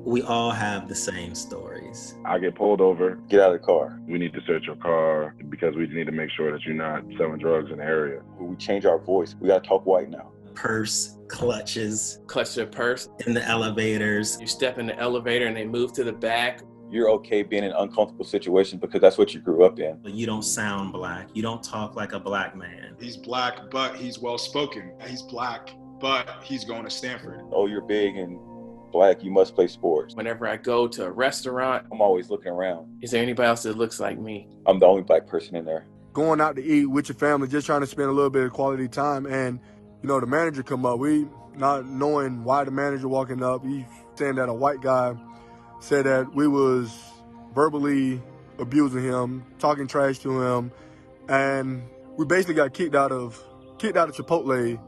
We all have the same stories. I get pulled over. Get out of the car. We need to search your car because we need to make sure that you're not selling drugs in the area. We change our voice. We got to talk white now. Purse clutches. Clutch their purse. In the elevators. You step in the elevator and they move to the back. You're okay being in uncomfortable situations because that's what you grew up in. You don't sound black. You don't talk like a black man. He's black, but he's well-spoken. He's black, but he's going to Stanford. Oh, you're big and black, you must play sports. Whenever I go to a restaurant, I'm always looking around. Is there anybody else that looks like me? I'm the only black person in there. Going out to eat with your family, just trying to spend a little bit of quality time, and the manager come up. We not knowing why the manager walking up, he saying that a white guy said that we was verbally abusing him, talking trash to him, and we basically got kicked out of Chipotle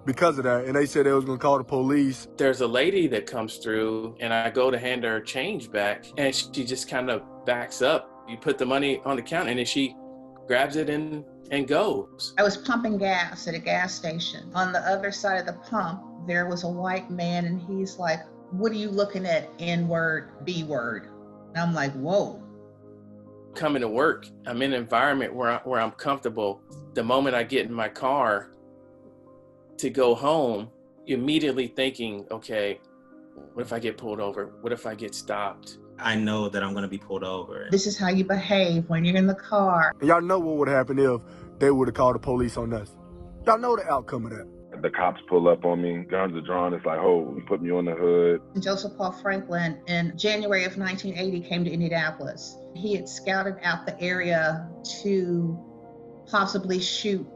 because of that, and they said they was gonna call the police. There's a lady that comes through, and I go to hand her change back, and she just kind of backs up. You put the money on the counter, and then she grabs it and goes. I was pumping gas at a gas station. On the other side of the pump, there was a white man, and he's like, "What are you looking at, N-word, B-word?" And I'm like, whoa. Coming to work, I'm in an environment where I'm comfortable. The moment I get in my car to go home, immediately thinking, okay, what if I get pulled over? What if I get stopped? I know that I'm going to be pulled over. This is how you behave when you're in the car. And y'all know what would happen if they would have called the police on us. Y'all know the outcome of that. The cops pull up on me, guns are drawn. It's like, oh, you put me on the hood. Joseph Paul Franklin in January of 1980 came to Indianapolis. He had scouted out the area to possibly shoot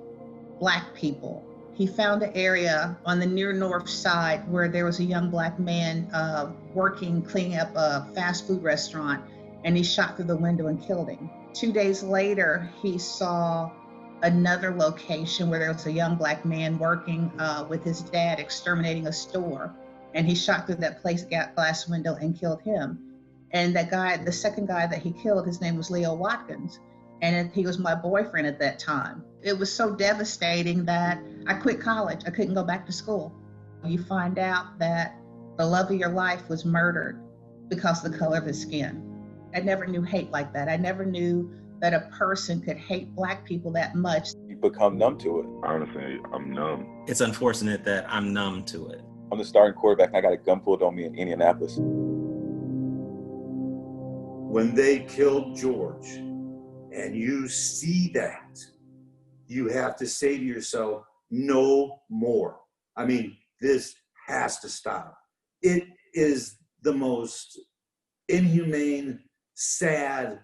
black people. He found an area on the near north side where there was a young black man cleaning up a fast food restaurant, and he shot through the window and killed him. 2 days later, he saw another location where there was a young black man working with his dad exterminating a store, and he shot through that place glass window and killed him. And that guy, the second guy that he killed, his name was Leo Watkins, and he was my boyfriend at that time. It was so devastating that I quit college. I couldn't go back to school. You find out that the love of your life was murdered because of the color of his skin. I never knew hate like that. I never knew that a person could hate black people that much. You become numb to it. Honestly, I'm numb. It's unfortunate that I'm numb to it. I'm the starting quarterback, and I got a gun pulled on me in Indianapolis. When they killed George, and you see that, you have to say to yourself, no more. I mean, this has to stop. It is the most inhumane, sad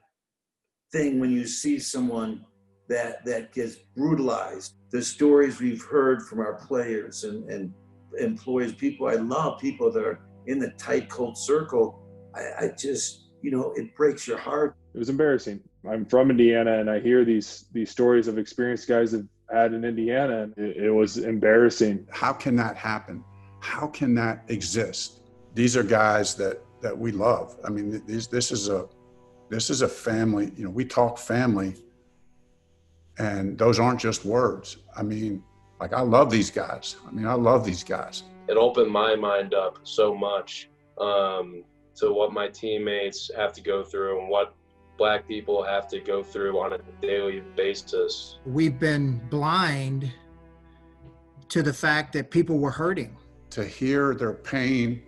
thing when you see someone that gets brutalized. The stories we've heard from our players and employees, people I love, people that are in the tight Colts circle, I just, it breaks your heart. It was embarrassing. I'm from Indiana, and I hear these stories of experienced guys have had in Indiana, and it was embarrassing. How can that happen? How can that exist? These are guys that we love. I mean, this is a family. We talk family, and those aren't just words. I mean, I love these guys. I love these guys. It opened my mind up so much to what my teammates have to go through and what Black people have to go through on a daily basis. We've been blind to the fact that people were hurting. To hear their pain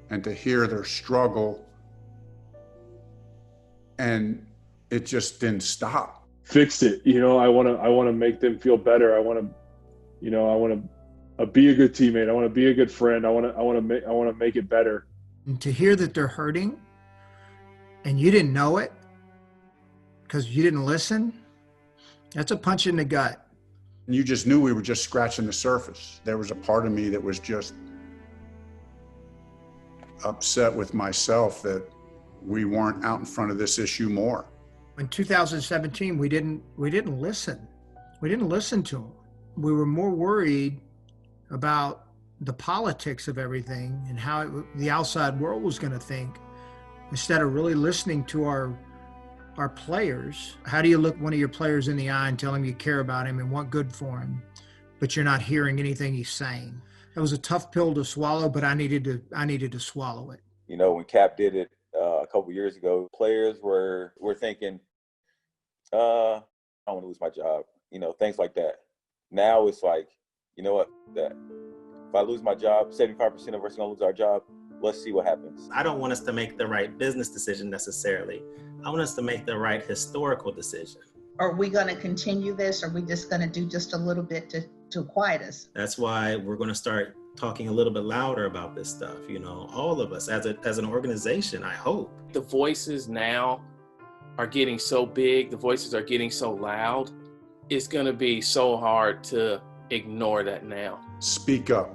and to hear their struggle, and it just didn't stop. Fix it. I want to make them feel better. I want to be a good teammate. I want to be a good friend. I want to make it better. And to hear that they're hurting and you didn't know it because you didn't listen, that's a punch in the gut. You just knew we were just scratching the surface. There was a part of me that was just upset with myself that we weren't out in front of this issue more. In 2017, we didn't listen. We didn't listen to them. We were more worried about the politics of everything and how the outside world was going to think, instead of really listening to our players. How do you look one of your players in the eye and tell him you care about him and want good for him, but you're not hearing anything he's saying? That was a tough pill to swallow, but I needed to swallow it. You know, when Cap did it a couple years ago, players were thinking, I don't want to lose my job, you know, things like that. Now it's like, you know what, that if I lose my job, 75% of us are going to lose our job. Let's see what happens. I don't want us to make the right business decision necessarily. I want us to make the right historical decision. Are we going to continue this? Or are we just going to do just a little bit to quiet us? That's why we're going to start talking a little bit louder about this stuff. You know, all of us as an organization, I hope. The voices now are getting so big. The voices are getting so loud. It's going to be so hard to ignore that now. Speak up.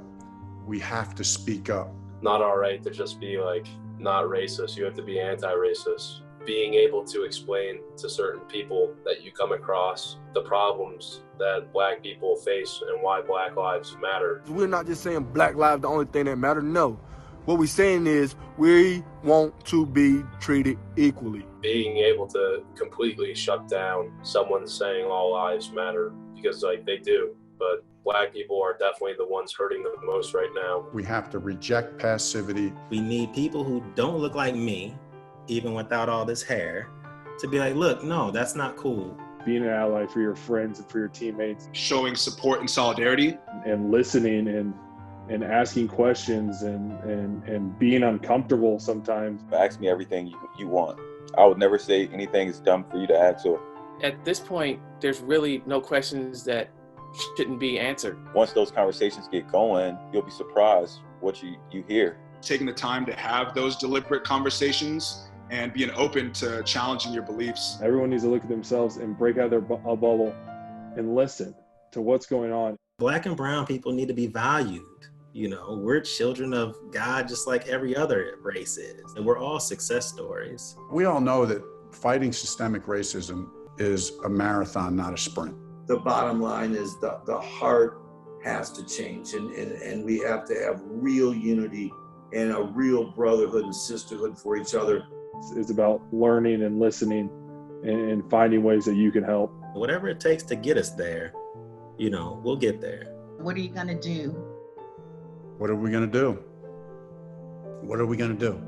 We have to speak up. Not all right to just be like, not racist. You have to be anti-racist. Being able to explain to certain people that you come across the problems that Black people face and why Black lives matter. We're not just saying Black lives the only thing that matters. No. What we're saying is we want to be treated equally. Being able to completely shut down someone saying all lives matter, because like they do, but Black people are definitely the ones hurting the most right now. We have to reject passivity. We need people who don't look like me, even without all this hair, to be like, look, no, that's not cool. Being an ally for your friends and for your teammates. Showing support and solidarity. And listening and asking questions and being uncomfortable sometimes. Ask me everything you want. I would never say anything is dumb for you to ask. So at this point, there's really no questions that shouldn't be answered. Once those conversations get going, you'll be surprised what you hear. Taking the time to have those deliberate conversations and being open to challenging your beliefs. Everyone needs to look at themselves and break out of their bubble and listen to what's going on. Black and brown people need to be valued. You know, we're children of God just like every other race is. And we're all success stories. We all know that fighting systemic racism is a marathon, not a sprint. The bottom line is the heart has to change, and we have to have real unity and a real brotherhood and sisterhood for each other. It's about learning and listening and finding ways that you can help. Whatever it takes to get us there, you know, we'll get there. What are you going to do? What are we going to do? What are we going to do?